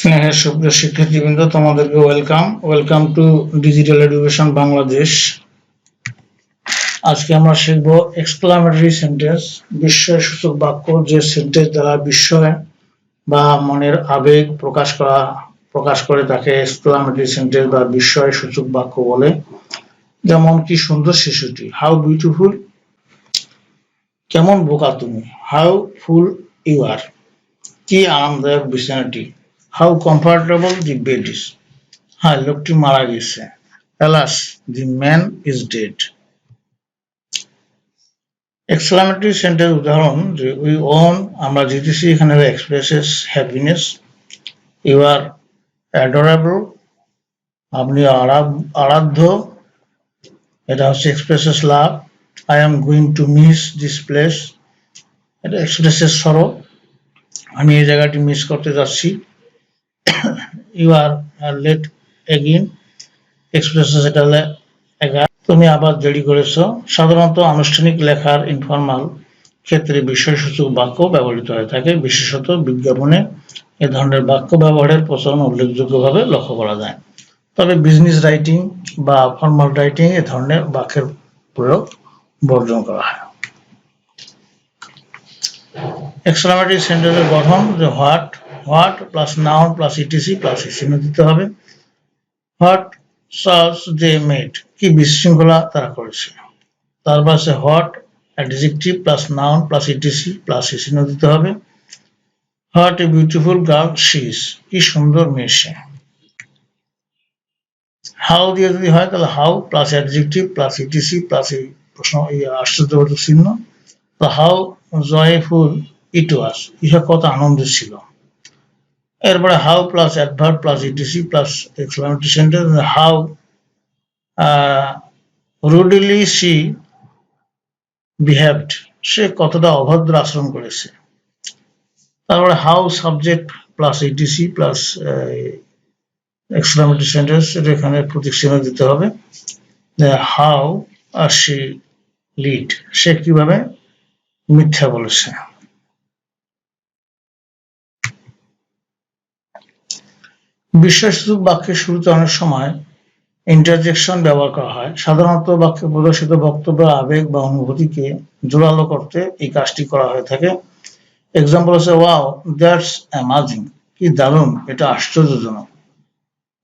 স্নেহের সুপ্রিয় শিক্ষার্থীবৃন্দ, তোমাদেরকে welcome to digital education Bangladesh. আজকে আমরা শিখব এক্সক্লামেটরি সেন্টেন্স, বিস্ময়সূচক বাক্য, যে সেন্টেন্স দ্বারা বিস্ময় বা মনের আবেগ প্রকাশ করে তাকে এক্সক্লামেটরি সেন্টেন্স বা বিস্ময়সূচক বাক্য বলে। যেমন, কি সুন্দর শিশুটি, হাউ বিউটিফুল, কেমন বোকা তুমি, হাউ ফুল ইউ আর, কি আরামদায়ক বিছানাটি, how comfortable the bed is, হ্যাঁ লোকটি মারা গেছে, alas the man is dead। Exclamatory sentence উদাহরণ, যে উই ওন, আমরা জিতেছি, এখানে expresses happiness. You are adorable, আপনি আরাধ্য, এটা হচ্ছে expresses love. I am going to miss this place, এটা এক্সপ্রেসেস সরো, আমি এই জায়গাটি মিস করতে যাচ্ছি। You are late again, expresses এটা তুমি আবার দেরি করেছো। সাধারণত আনুষ্ঠানিক লেখার ইনফর্মাল ক্ষেত্রে বিস্ময়সূচক বাক্য ব্যবহৃত হয়ে থাকে, বিশেষত বিজ্ঞাপনে এ ধরনের বাক্য ব্যবহারের প্রচলন উল্লেখযোগ্যভাবে লক্ষ্য করা যায়। তবে বিজনেস রাইটিং বা ফর্মাল রাইটিং এ ধরনের বাক্যের প্রয়োগ বর্জন করা হয়। এক্সক্লামেটরি সেন্টেন্সের গঠন, যে what plus noun plus ETC plus চিহ্ন দিতে হবে। হোয়াট সার্চ দে মেড, কি বিশৃঙ্খলা তারা করেছে। তারপর আছে what adjective plus noun plus ETC plus চিহ্ন দিতে হবে। What a beautiful girl she is, কি সুন্দর মেয়ে সে। হাউ দিয়ে যদি হয় তাহলে how plus adjective plus ETC plus এই প্রশ্ন এই আশ্চর্যবোধক চিহ্ন। হাউ জয়ফুল ইট ওয়াজ, ইহা কত আনন্দের ছিল। এরপরে how plus adverb plus ETC plus exclamatory sentence, how rudely she behaved, সে কতটা অভদ্র আচরণ করেছে। তারপরে how subject plus ETC plus exclamatory sentence, এটা এখানে প্রতীক চিহ্ন দিতে হবে। হাউ শি লিড, সে কিভাবে মিথ্যা বলেছে। বিস্ময়সূচক বাক্যের শুরুতে অনেক সময় ইন্টারজেকশন ব্যবহার করা হয়। সাধারণত বাক্যে প্রদর্শিত বক্তব্য, আবেগ বা অনুভূতিকে জোরালো করতে এই কাজটি করা হয়ে থাকে। এক্সাম্পল হচ্ছে, ওয়াও দ্যাটস অ্যামাজিং, কি দারুণ, এটা আশ্চর্যজনক।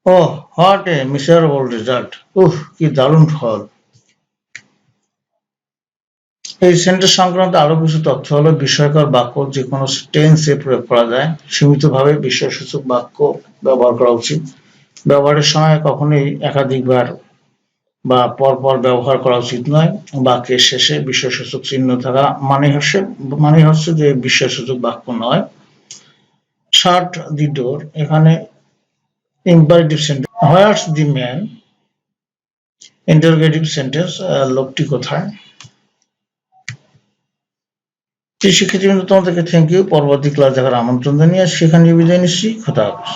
ওহ হোয়াট এ মিজারেবল রেজাল্ট, উফ কি দারুণ ফল। এই সেন্টেন্স সংক্রান্ত আরো কিছু তথ্য হলো, বিস্ময়কর বাক্য যে কোনো টেন্সে প্রয়োগ করা যায়। সীমিতভাবে বিস্ময়সূচক বাক্য ব্যবহার করা উচিত। ব্যবহারের সময় কখনোই একাধিকবার বা পরপর ব্যবহার করা উচিত নয়। বাক্যের শেষে বিস্ময়সূচক চিহ্ন থাকা মানে হচ্ছে যে বিস্ময়সূচক বাক্য নয়। শাট দি ডোর, এখানে imperative sentence. What's the man, interrogative sentence, লোকটি কোথায়। শিক্ষার্থীবৃন্দ, তোমাদেরকে থ্যাংক ইউ। পরবর্তী ক্লাস দেখার আমন্ত্রণ জানিয়ে সেখানে বিদায় নিচ্ছি। খোদা হাফেজ।